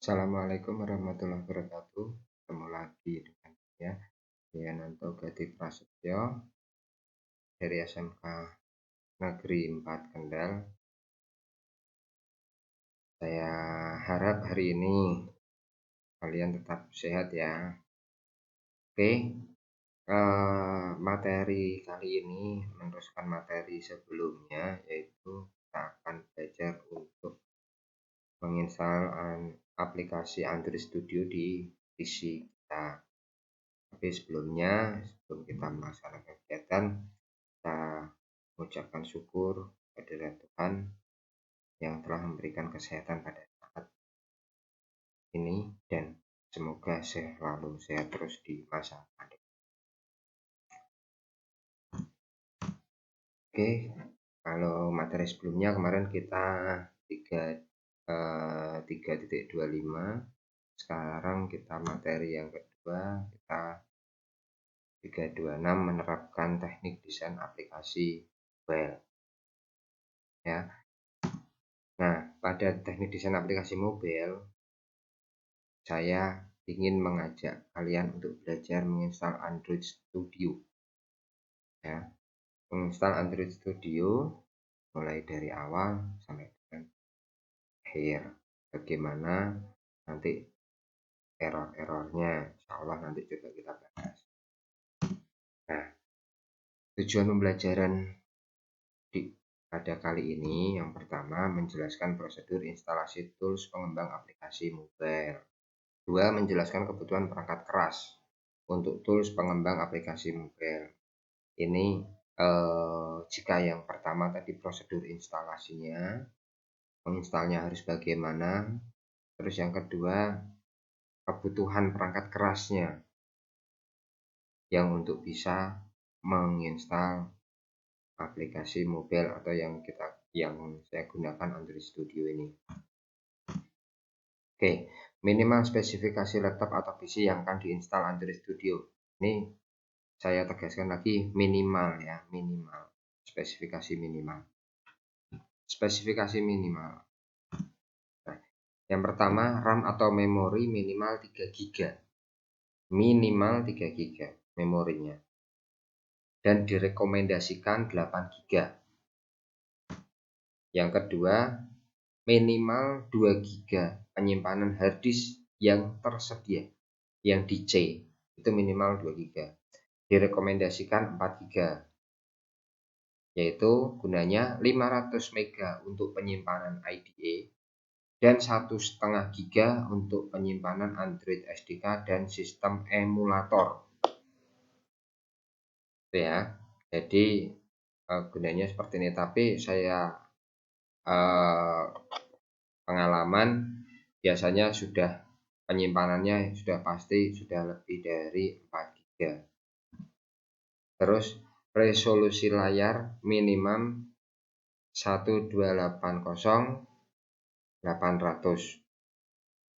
Assalamualaikum warahmatullahi wabarakatuh. Ketemu lagi dengan saya, Yananto Gadi Prasetyo dari SMK Negeri 4 Kendal. Saya harap hari ini kalian tetap sehat ya. Oke, materi kali ini meneruskan materi sebelumnya, yaitu kita akan belajar untuk menginstal aplikasi Android Studio di PC kita. Tapi sebelum kita melaksanakan kegiatan, kita mengucapkan syukur kepada Tuhan yang telah memberikan kesehatan pada saat ini, dan semoga selalu sehat terus di masa pandemi. Oke, kalau materi sebelumnya kemarin kita 3.25, sekarang kita materi yang kedua, kita 326 menerapkan teknik desain aplikasi mobile ya. Nah, pada teknik desain aplikasi mobile, saya ingin mengajak kalian untuk belajar menginstal Android Studio ya. Menginstal Android Studio mulai dari awal sampai dengan akhir. Bagaimana nanti error-errornya, insya Allah nanti juga kita bahas. Nah, tujuan pembelajaran pada kali ini yang pertama menjelaskan prosedur instalasi tools pengembang aplikasi mobile. 2. Menjelaskan kebutuhan perangkat keras untuk tools pengembang aplikasi mobile. Ini jika yang pertama tadi prosedur instalasinya, menginstalnya harus bagaimana. Terus yang kedua, kebutuhan perangkat kerasnya yang untuk bisa menginstal aplikasi mobile atau yang saya gunakan Android Studio ini. Oke, minimal spesifikasi laptop atau PC yang akan diinstal Android Studio. Ini saya tegaskan lagi, minimal ya, minimal. Spesifikasi minimal. Spesifikasi minimal. Nah, yang pertama, RAM atau memori minimal 3 GB. Minimal 3 GB memorinya. Dan direkomendasikan 8 GB. Yang kedua, minimal 2 GB penyimpanan harddisk yang tersedia, yang di C itu minimal 2 GB. Direkomendasikan 4 GB, yaitu gunanya 500 MB untuk penyimpanan IDE dan 1,5 GB untuk penyimpanan Android SDK dan sistem emulator. Ya, jadi gunanya seperti ini. Tapi saya pengalaman biasanya sudah penyimpanannya sudah pasti sudah lebih dari 4 GB. Terus resolusi layar minimum 1280/800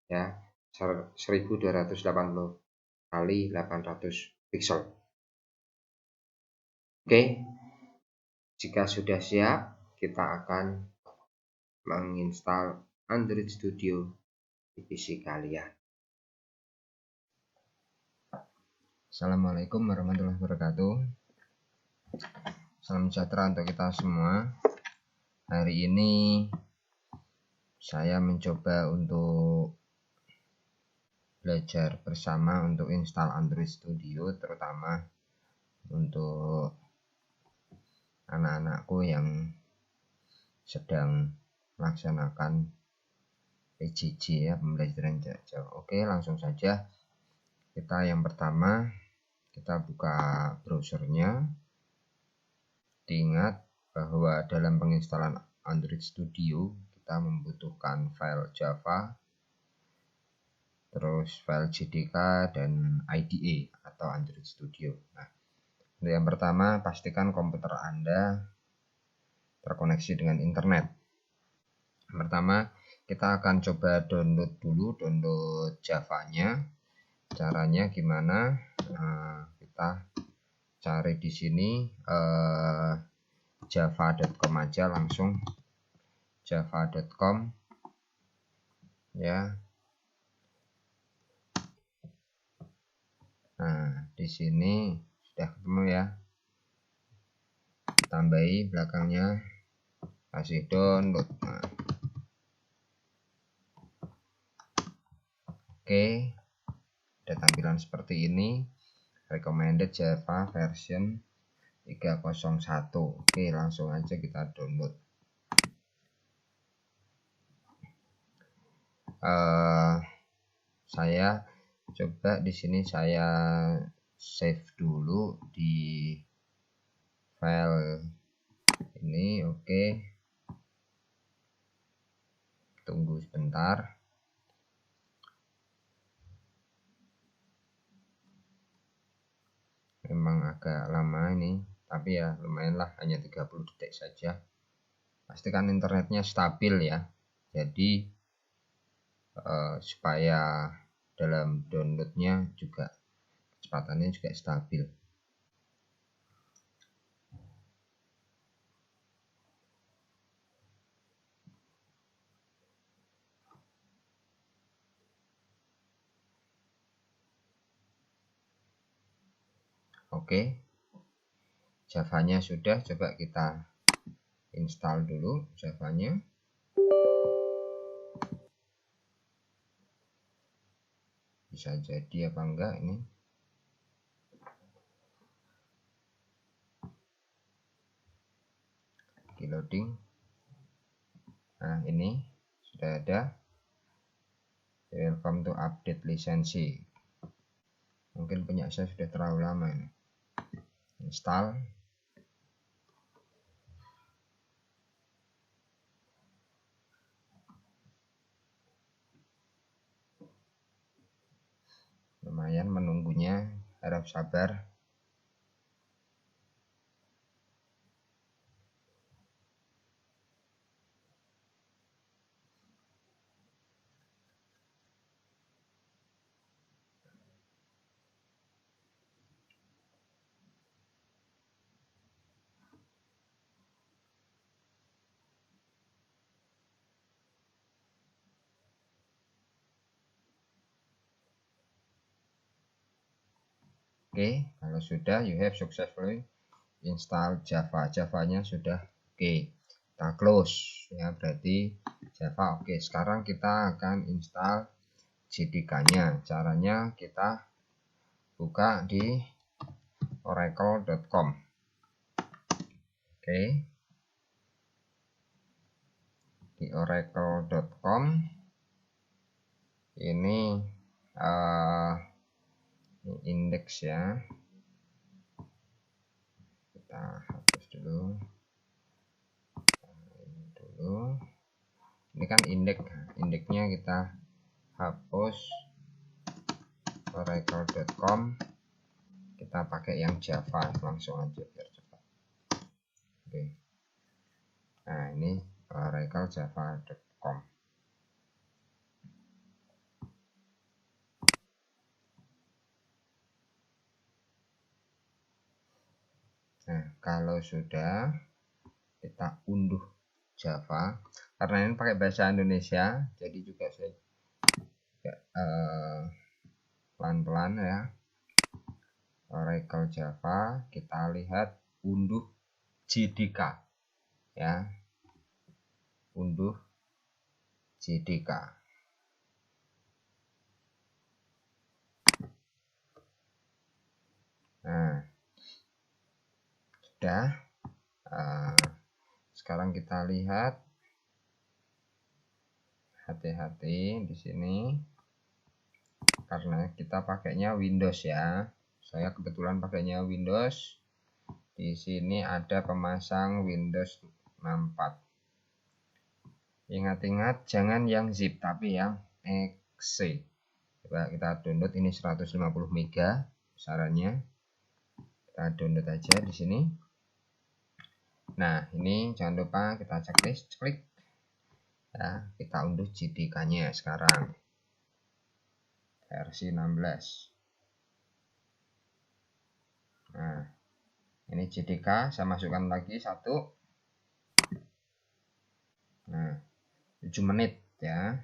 ya, 1280 kali 800 pixel. Oke, jika sudah siap, kita akan menginstal Android Studio di PC kalian. Assalamualaikum warahmatullahi wabarakatuh. Salam sejahtera untuk kita semua. Hari ini saya mencoba untuk belajar bersama untuk install Android Studio, terutama untuk anak-anakku yang sedang melaksanakan PJJ ya, pembelajaran jarak jauh. Oke, langsung saja. Kita yang pertama, kita buka browsernya. Ingat bahwa dalam penginstalan Android Studio kita membutuhkan file Java, terus file JDK dan IDE atau Android Studio. Nah, yang pertama pastikan komputer Anda terkoneksi dengan internet. Pertama kita akan coba download Java-nya. Caranya gimana? Nah, kita cari di sini java.com aja, langsung java.com ya. di sini sudah ketemu ya. Tambahi belakangnya, kasih download. Nah. Oke, ada tampilan seperti ini. Recommended Java version 3.01. Oke, langsung aja kita download. Saya coba di sini saya save dulu di file ini. Oke, tunggu sebentar. Memang agak lama ini, tapi ya lumayan lah, hanya 30 detik saja. Pastikan internetnya stabil ya, jadi supaya dalam downloadnya juga kecepatannya juga stabil. Oke, Javanya sudah, coba kita install dulu Javanya. Bisa jadi apa enggak ini. Di loading. Nah, ini sudah ada. Welcome to update lisensi. Mungkin punya saya sudah terlalu lama ini. Install. Lumayan menunggunya, harap sabar. Oke, kalau sudah, you have successfully install Java. Javanya sudah oke. Kita close ya, berarti Java oke. Sekarang kita akan install JDK-nya. Caranya kita buka di oracle.com. Oke. Di oracle.com ini indeks ya, kita hapus dulu. Ini kan indeksnya kita hapus. Oracle.com, kita pakai yang Java langsung aja biar cepat. Oke, nah ini Oracle Java.com. Nah, kalau sudah, kita unduh Java. Karena ini pakai bahasa Indonesia, jadi juga saya pelan-pelan ya. Oracle Java, kita lihat unduh JDK ya. Unduh JDK. Nah, sudah. Sekarang kita lihat, hati-hati di sini karena kita pakainya Windows ya. Saya kebetulan pakainya Windows. Di sini ada pemasang Windows 64. Ingat-ingat jangan yang zip tapi yang exe. Coba kita download, ini 150 MB besarannya. Kita download aja di sini. Nah, ini jangan lupa kita checklist, klik. Ya, kita unduh JDK-nya sekarang. Versi 16. Nah, ini JDK, saya masukkan lagi 1. Nah, 7 menit ya.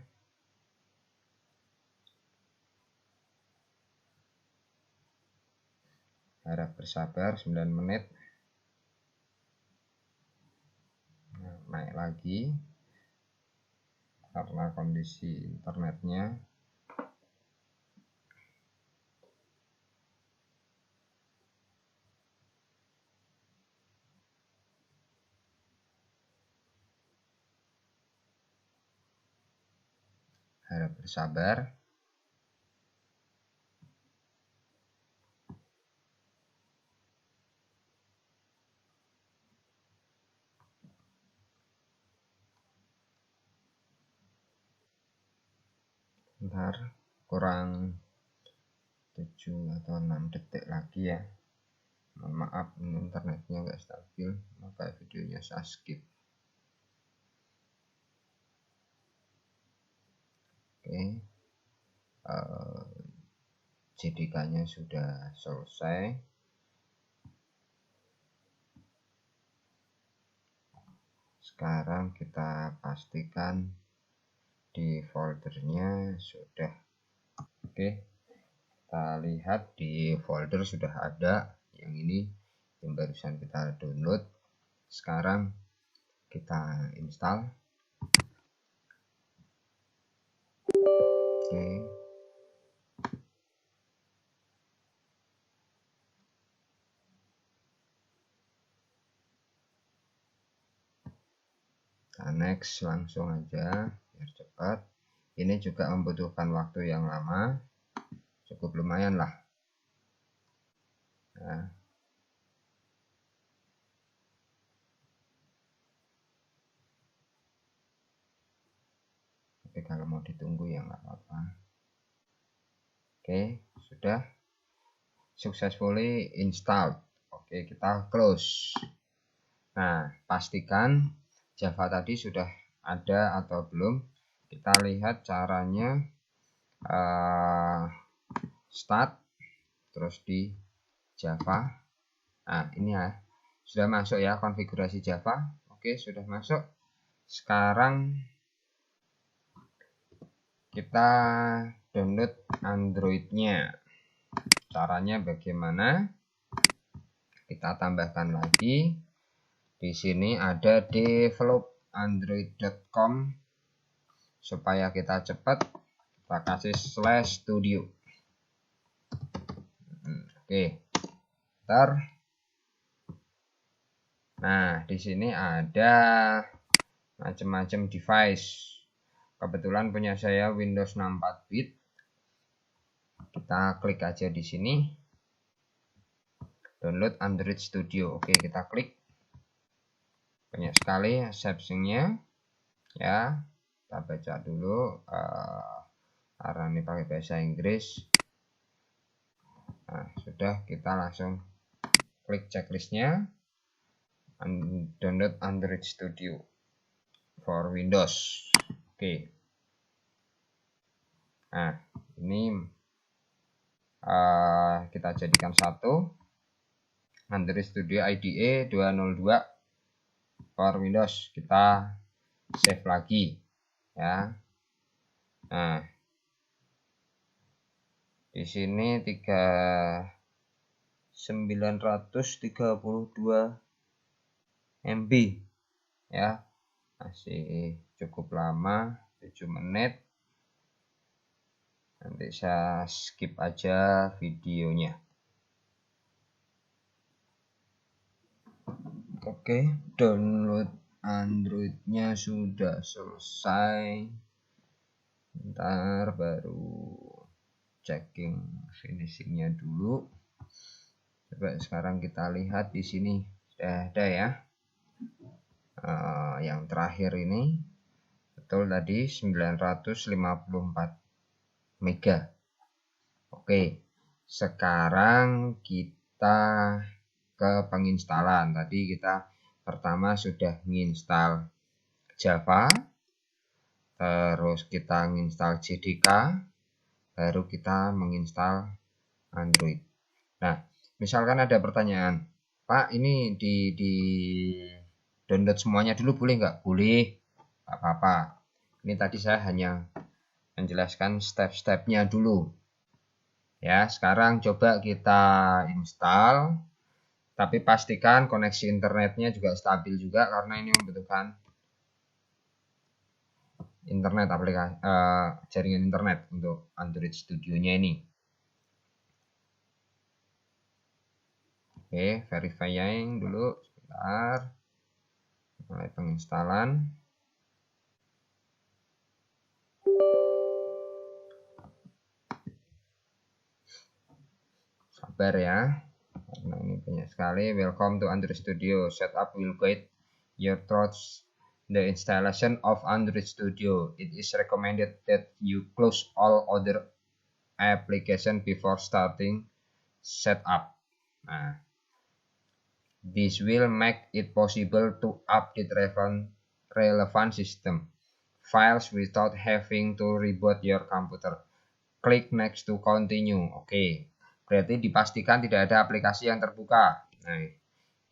Harap bersabar 9 menit. Nah, naik lagi karena kondisi internetnya. Harap bersabar. Bentar, kurang 7 atau 6 detik lagi ya. Mohon maaf, ini internetnya nggak stabil, maka videonya saya skip. Oke, JDK-nya sudah selesai. Sekarang kita pastikan di foldernya sudah. Oke, kita lihat di folder sudah ada yang ini yang barusan kita download. Sekarang kita install. Oke, kita next langsung aja biar cepat. Ini juga membutuhkan waktu yang lama, cukup lumayan lah. Nah, tapi kalau mau ditunggu ya nggak apa-apa. Oke, sudah successfully installed. Oke, kita close. Nah, pastikan Java tadi sudah ada atau belum. Kita lihat caranya. Start, terus di Java. Nah, ini ya sudah masuk ya konfigurasi Java. Oke, sudah masuk. Sekarang kita download Android-nya. Caranya bagaimana? Kita tambahkan lagi. Di sini ada developandroid.com. Supaya kita cepat, kita kasih /studio. Oke. Ntar. Nah, di sini ada macam-macam device. Kebetulan punya saya Windows 64 bit. Kita klik aja di sini. Download Android Studio. Oke, kita klik. Banyak sekali settingnya. Ya, kita baca dulu. Karena ini pakai bahasa Inggris. Nah, sudah, kita langsung klik checklistnya. Download Android Studio for Windows. Oke. Nah, ini kita jadikan satu. Android Studio IDE 202 for Windows. Kita save lagi ya. Nah, di sini 932 MB ya, masih cukup lama, 7 menit. Nanti saya skip aja videonya. Oke, download Android-nya sudah selesai. Ntar baru checking finishingnya dulu. Coba sekarang kita lihat di sini sudah ada ya. Yang terakhir ini betul tadi 954 mega. Oke, sekarang kita ke penginstalan. Tadi kita pertama sudah menginstal Java, terus kita menginstal JDK, baru kita menginstal Android. Nah, misalkan ada pertanyaan, Pak, ini di download semuanya dulu boleh nggak? Boleh, nggak apa-apa. Ini tadi saya hanya menjelaskan step-stepnya dulu. Ya, sekarang coba kita install, tapi pastikan koneksi internetnya juga stabil juga karena ini membutuhkan internet aplikasi jaringan internet untuk Android Studio-nya ini. Oke, verifying dulu sebentar. Mulai penginstalan. Sabar ya, karena ini banyak sekali. Welcome to Android Studio. Setup will guide your thoughts the installation of Android Studio. It is recommended that you close all other application before starting setup. Nah, this will make it possible to update relevant system files without having to reboot your computer. Klik next to continue. Oke, berarti dipastikan tidak ada aplikasi yang terbuka. Nah,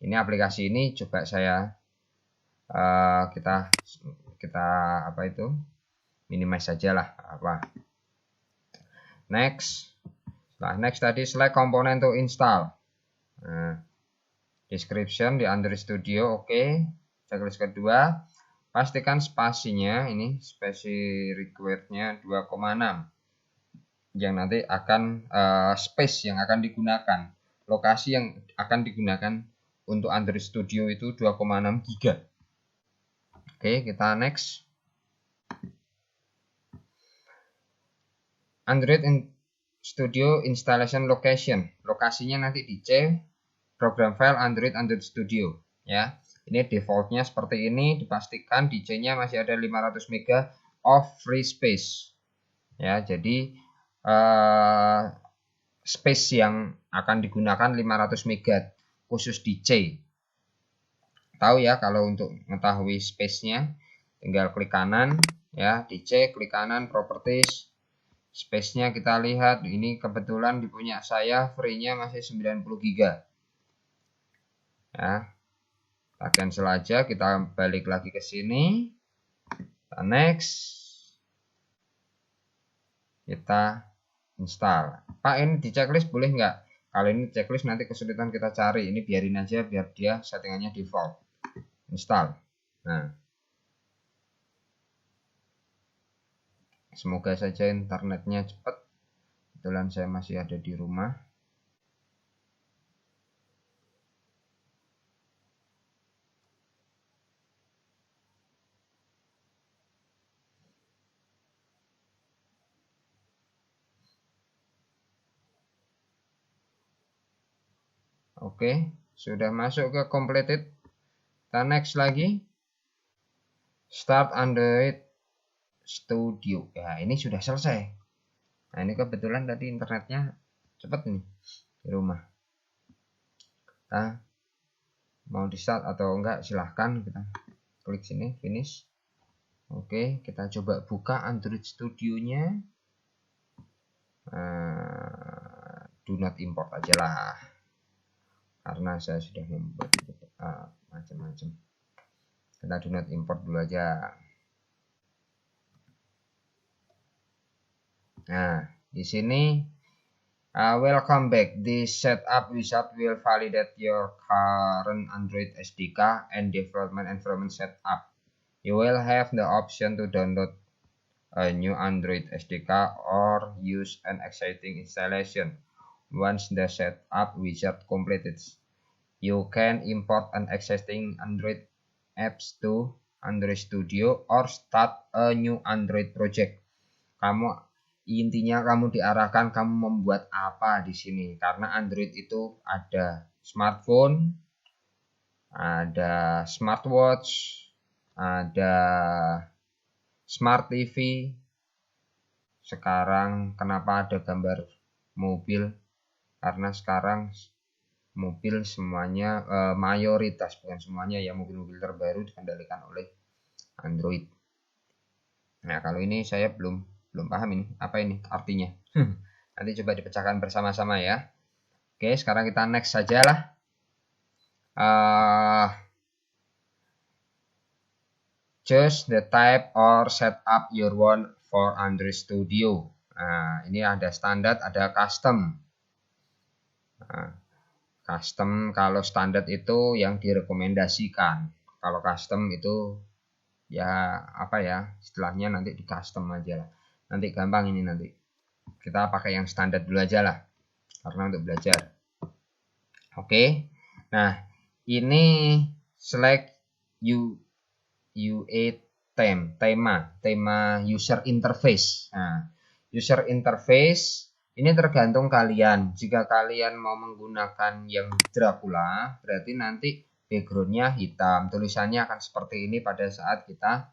ini aplikasi ini coba saya kita apa itu minimize saja lah apa. Next. Setelah next tadi select komponen to install. Nah, description di Android Studio oke. Checklist kedua, pastikan spasinya ini spasi requirednya 2,6 yang nanti akan space yang akan digunakan, lokasi yang akan digunakan untuk Android Studio itu 2,6 GB. Oke, kita next. Android Studio installation location, lokasinya nanti di C program file Android Studio ya. Ini defaultnya seperti ini, dipastikan di C-nya masih ada 500 MB of free space ya. Jadi space yang akan digunakan 500 MB khusus di C. Tahu ya, kalau untuk mengetahui space-nya tinggal klik kanan ya, di C klik kanan properties, space-nya kita lihat ini kebetulan di punya saya free-nya masih 90 GB ya. Kita cancel aja, kita balik lagi ke sini, kita next, kita install. Pak, ini di checklist boleh nggak? Kalau ini checklist nanti kesulitan kita cari, ini biarin aja biar dia settingannya default. Install. Nah, semoga saja internetnya cepat. Kebetulan saya masih ada di rumah. Oke, sudah masuk ke completed. Kita next lagi. Start Android Studio. Ya, ini sudah selesai. Nah, ini kebetulan tadi internetnya cepat nih di rumah. Nah, mau di start atau enggak silahkan, kita klik sini finish. Oke, kita coba buka Android Studio-nya. Do not import aja lah, karena saya sudah membuat macam-macam. Kita do not import dulu aja. Nah, di sini welcome back. This setup wizard will validate your current Android SDK and development environment setup. You will have the option to download a new Android SDK or use an existing installation. Once the setup wizard completed, you can import an existing Android apps to Android Studio or start a new Android project. Intinya kamu diarahkan kamu membuat apa di sini, karena Android itu ada smartphone, ada smartwatch, ada smart TV. Sekarang kenapa ada gambar mobil? Karena sekarang mobil semuanya mayoritas, bukan semuanya ya, mobil-mobil terbaru dikendalikan oleh Android. Nah, kalau ini saya belum paham ini apa ini artinya. Nanti coba dipecahkan bersama-sama ya. Oke, sekarang kita next saja lah. Choose the type or setup you want for Android Studio. Nah, ini ada standar, ada custom. Nah, custom kalau standar itu yang direkomendasikan. Kalau custom itu ya apa ya istilahnya, nanti di custom aja lah. Nanti gampang ini, nanti kita pakai yang standar dulu aja lah karena untuk belajar. Oke. Nah, ini select UA tema user interface. Nah, user interface ini tergantung kalian. Jika kalian mau menggunakan yang Dracula, berarti nanti backgroundnya hitam. Tulisannya akan seperti ini pada saat kita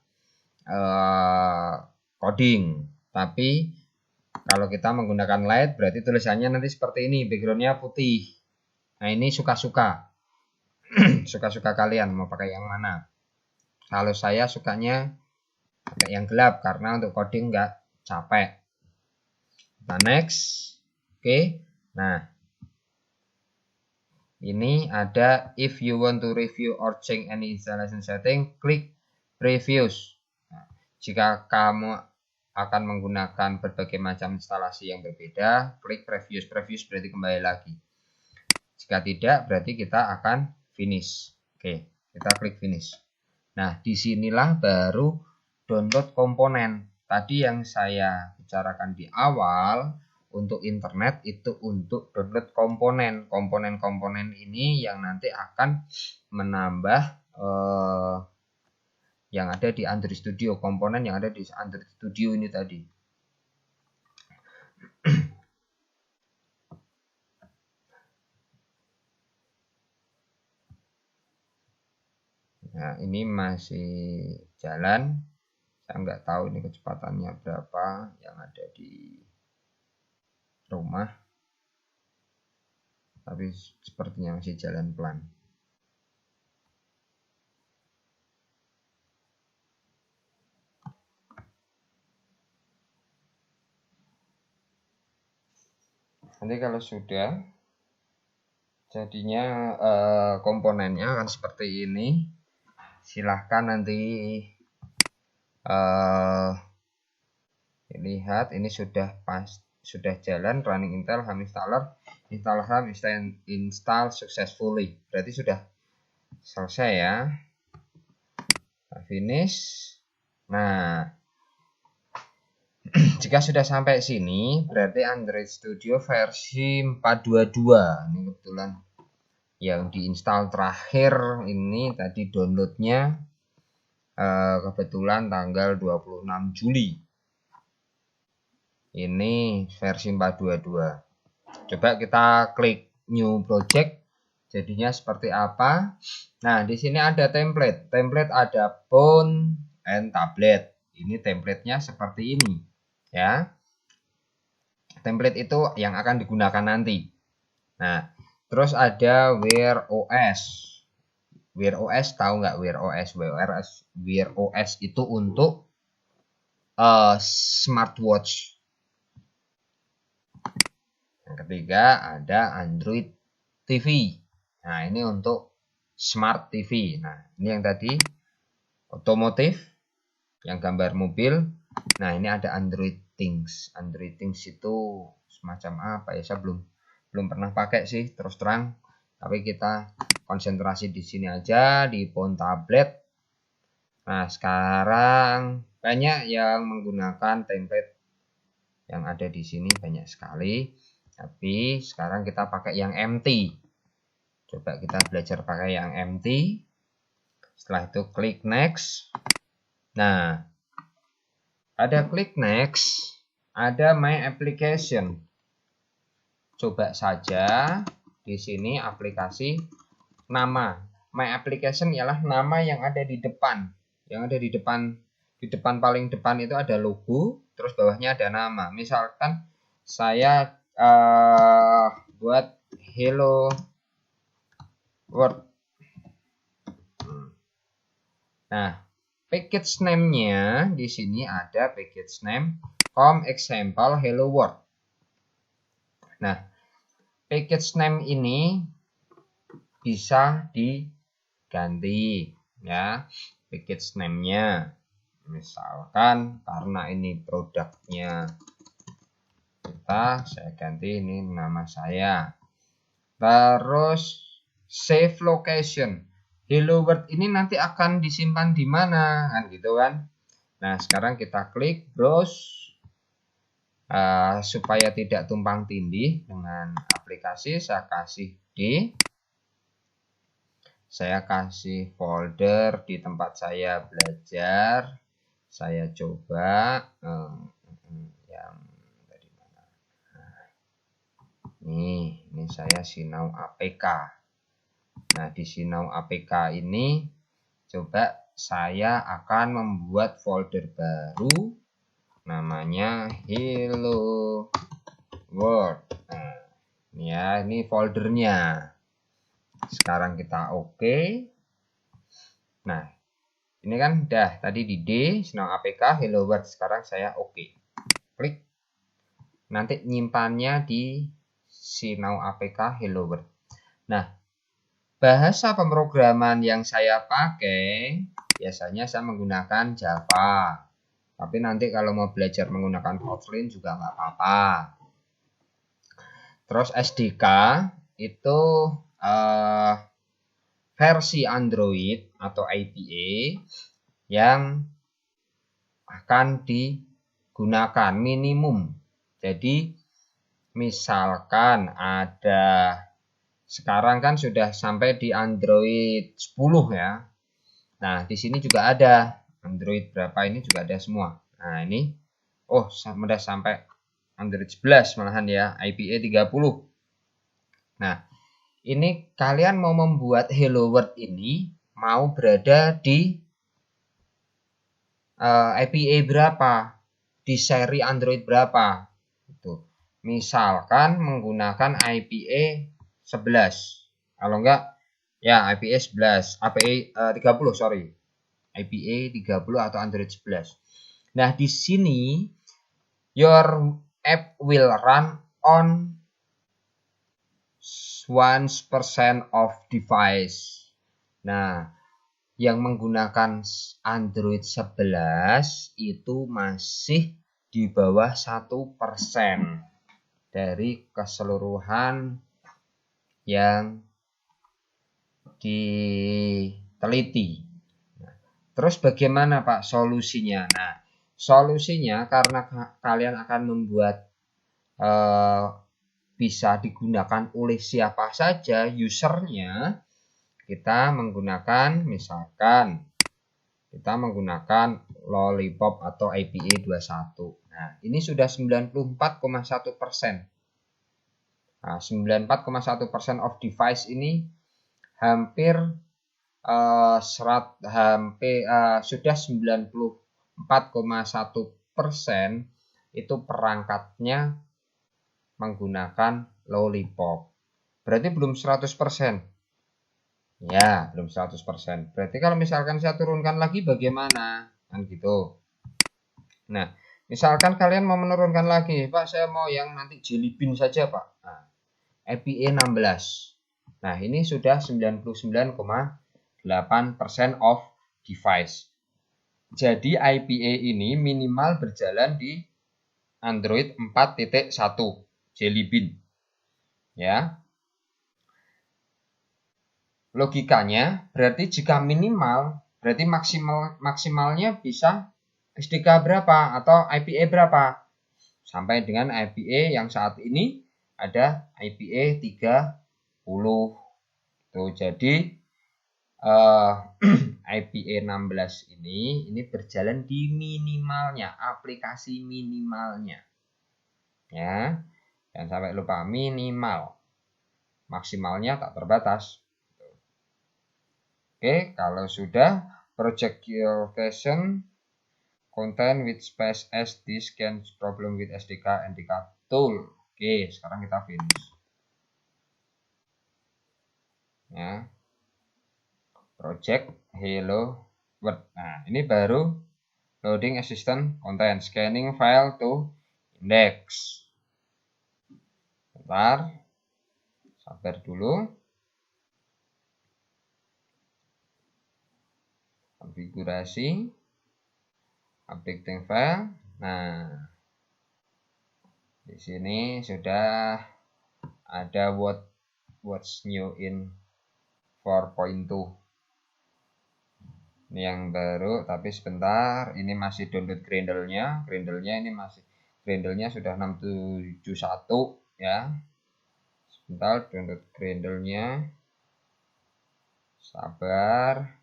coding. Tapi kalau kita menggunakan light, berarti tulisannya nanti seperti ini, backgroundnya putih. Nah, ini suka-suka. Suka-suka kalian mau pakai yang mana. Kalau saya sukanya pakai yang gelap karena untuk coding nggak capek. Kita next. Oke. Nah, ini ada if you want to review or change any installation setting, klik previews. Nah, jika kamu akan menggunakan berbagai macam instalasi yang berbeda, klik previews. Previews berarti kembali lagi. Jika tidak, berarti kita akan finish. Oke, kita klik finish. Nah, disinilah baru download komponen. Tadi yang saya bicarakan di awal, untuk internet itu untuk download komponen. Komponen-komponen ini yang nanti akan menambah yang ada di Android Studio. Komponen yang ada di Android Studio ini tadi. Nah, ini masih jalan. Saya nggak tahu ini kecepatannya berapa yang ada di rumah. Tapi sepertinya masih jalan pelan. Nanti kalau sudah, jadinya komponennya akan seperti ini. Silahkan nanti lihat, ini sudah jalan, running Intel ham installer, install ham install successfully. Berarti sudah selesai ya. Finish. Nah, jika sudah sampai sini, berarti Android Studio versi 4.22. Ini kebetulan yang diinstal terakhir ini tadi downloadnya kebetulan tanggal 26 Juli. Ini versi 4.22. Coba kita klik new project. Jadinya seperti apa? Nah, di sini ada template. Template ada phone and tablet. Ini templatenya seperti ini. Ya, template itu yang akan digunakan nanti. Nah, terus ada Wear OS. Wear OS, tahu nggak Wear OS? Wear OS itu untuk smartwatch. Yang ketiga ada Android TV. Nah, ini untuk smart TV. Nah, ini yang tadi otomotif, yang gambar mobil. Nah, ini ada Android Things. Android Things itu semacam apa ya? Saya belum pernah pakai sih, terus terang. Tapi kita konsentrasi di sini aja, di phone tablet. Nah, sekarang banyak yang menggunakan template yang ada di sini, banyak sekali. Tapi sekarang kita pakai yang MT. Coba kita belajar pakai yang MT. Setelah itu klik next. Nah, ada klik next, ada my application. Coba saja di sini aplikasi nama. My application ialah nama yang ada di depan. Yang ada di depan paling depan itu ada logo, terus bawahnya ada nama. Misalkan saya buat Hello World. Nah, package name-nya di sini ada package name example Hello World. Nah, package name ini bisa diganti ya, package name-nya. Misalkan karena ini produknya kata, saya ganti ini nama saya. Terus save location. Hello World ini nanti akan disimpan di mana, kan gitu kan. Nah, sekarang kita klik browse supaya tidak tumpang tindih dengan aplikasi. Saya kasih D. Saya kasih folder di tempat saya belajar. Saya coba yang dari mana? Ini saya Sinau APK. Nah, di Sinau APK ini coba saya akan membuat folder baru namanya Hello World. Nah, ini ya, ini foldernya. Sekarang kita oke. Nah, ini kan udah tadi di D, Sinau APK, Hello World. Sekarang saya oke. Klik. Nanti nyimpannya di Sinau APK Hello World. Nah, bahasa pemrograman yang saya pakai biasanya saya menggunakan Java. Tapi nanti kalau mau belajar menggunakan Kotlin juga nggak apa-apa. Terus SDK itu versi Android atau IPA yang akan digunakan minimum. Jadi misalkan ada, sekarang kan sudah sampai di Android 10 ya. Nah, di sini juga ada Android berapa ini juga ada semua. Nah, ini sudah sampai Android 11 malahan ya, IPA 30. Nah, ini kalian mau membuat Hello World ini mau berada di IPA berapa? Di seri Android berapa? Gitu. Misalkan menggunakan IPA 11. Kalau enggak ya IPA 11, IPA 30 sorry. IPA 30 atau Android 11. Nah, di sini your app will run on 1% of device. Nah, yang menggunakan Android 11 itu masih di bawah 1% dari keseluruhan yang diteliti. Terus bagaimana Pak solusinya? Nah, solusinya karena kalian akan membuat bisa digunakan oleh siapa saja usernya, kita menggunakan misalkan kita menggunakan Lollipop atau IPA 21. Nah, ini sudah 94,1%. Nah, 94,1% of device ini hampir sudah 94,1% itu perangkatnya menggunakan Lollipop. Berarti belum 100%. Ya, belum 100%. Berarti kalau misalkan saya turunkan lagi bagaimana? Kan gitu. Nah, misalkan kalian mau menurunkan lagi, Pak, saya mau yang nanti Jelly Bean saja, Pak. Nah, IPA 16. Nah, ini sudah 99,8% of device. Jadi IPA ini minimal berjalan di Android 4.1 Jelly Bean. Ya. Logikanya berarti jika minimal berarti maksimalnya bisa SDK berapa atau IPA berapa? Sampai dengan IPA yang saat ini ada IPA 30. Tuh, jadi IPA 16 ini berjalan di minimalnya, aplikasi minimalnya. Ya. Jangan sampai lupa minimal. Maksimalnya tak terbatas. Oke, kalau sudah project location content with space as this can problem with SDK NDK tool. Oke, sekarang kita finish. Ya. Project Hello World. Nah, ini baru loading assistant content, scanning file to index. Bentar. Sabar dulu. Konfigurasi updating file. Nah, Di sini sudah ada what's new in 4.2. Ini yang baru, tapi sebentar, ini masih download Gradle-nya. Gradle-nya sudah 671 ya. Sebentar download Gradle-nya. Sabar.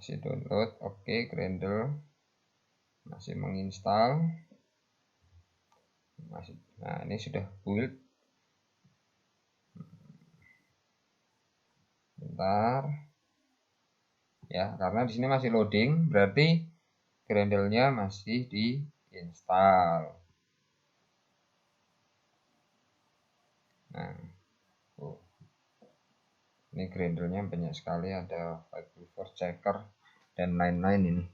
Masih download, oke, Gradle masih menginstal. Nah, ini sudah build. Bentar. Ya, karena di sini masih loading, berarti Gradle-nya masih diinstal. Nah, ini Gradle-nya banyak sekali, ada Fiber Checker dan lain-lain ini.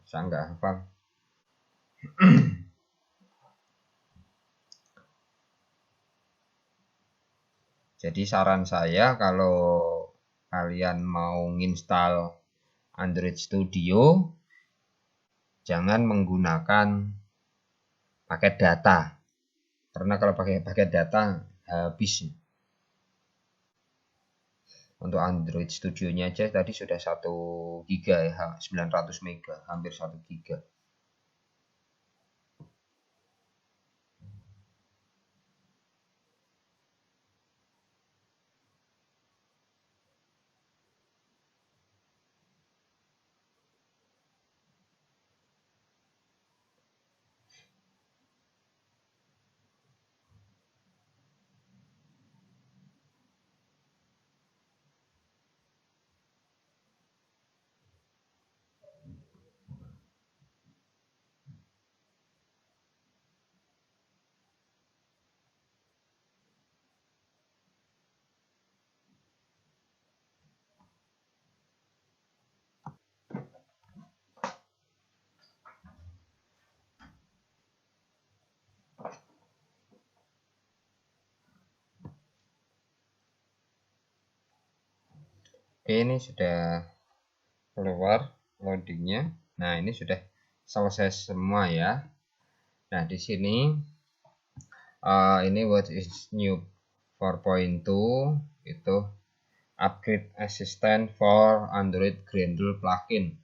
Saya nggak hafal. Jadi saran saya kalau kalian mau nginstal Android Studio, jangan menggunakan paket data. Karena kalau pakai paket data habis. Untuk Android Studio-nya aja tadi sudah 1 GB ya, 900 MB, hampir 1 GB. Ini sudah keluar loadingnya. Nah, ini sudah selesai semua ya. Nah, di sini ini what is new 4.2 itu upgrade assistant for Android Gradle plugin.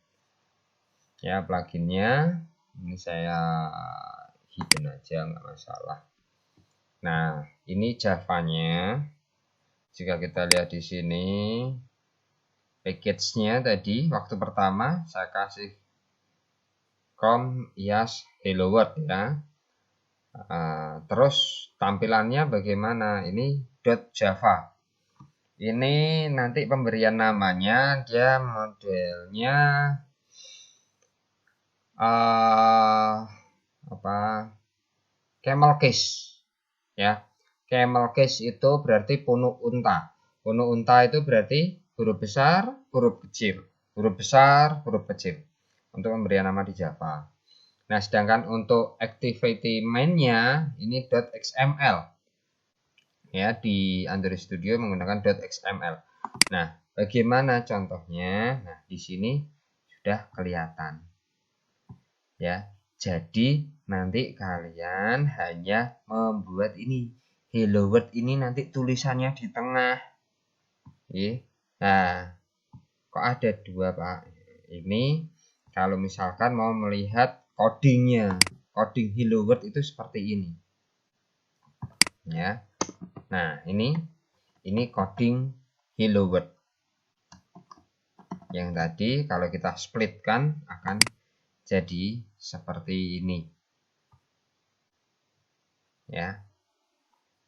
Ya, pluginnya ini saya hidden aja, nggak masalah. Nah, ini Java-nya. Jika kita lihat di sini, package-nya tadi waktu pertama saya kasih IAS Hello World ya. Terus tampilannya bagaimana? Ini .java. Ini nanti pemberian namanya dia modelnya camel case ya. Camel case itu berarti punuk unta. Punuk unta itu berarti huruf besar, huruf kecil, huruf besar, huruf kecil untuk pemberian nama di Java. Nah, sedangkan untuk activity main-nya ini .xml. Ya, di Android Studio menggunakan .xml. Nah, bagaimana contohnya? Nah, di sini sudah kelihatan. Ya, jadi nanti kalian hanya membuat ini Hello World ini nanti tulisannya di tengah. Nah, kok ada dua Pak? Ini kalau misalkan mau melihat codingnya, coding Hello World itu seperti ini. Ya, nah ini coding Hello World. Yang tadi kalau kita splitkan akan jadi seperti ini. Ya.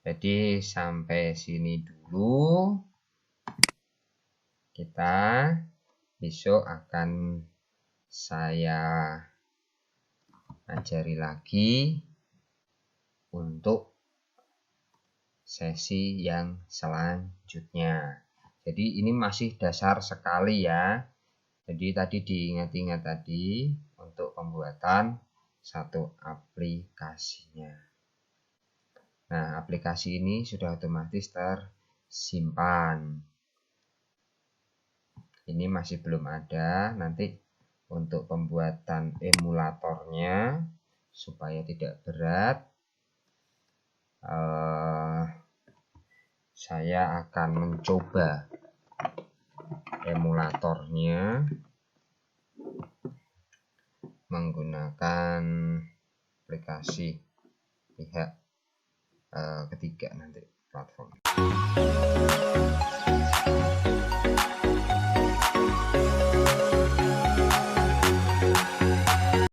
Jadi sampai sini dulu. Kita besok akan saya ajari lagi untuk sesi yang selanjutnya. Jadi ini masih dasar sekali ya. Jadi tadi diingat-ingat tadi untuk pembuatan satu aplikasinya. Nah, aplikasi ini sudah otomatis tersimpan. Ini masih belum ada. Nanti untuk pembuatan emulatornya supaya tidak berat, saya akan mencoba emulatornya menggunakan aplikasi pihak ketiga nanti platform.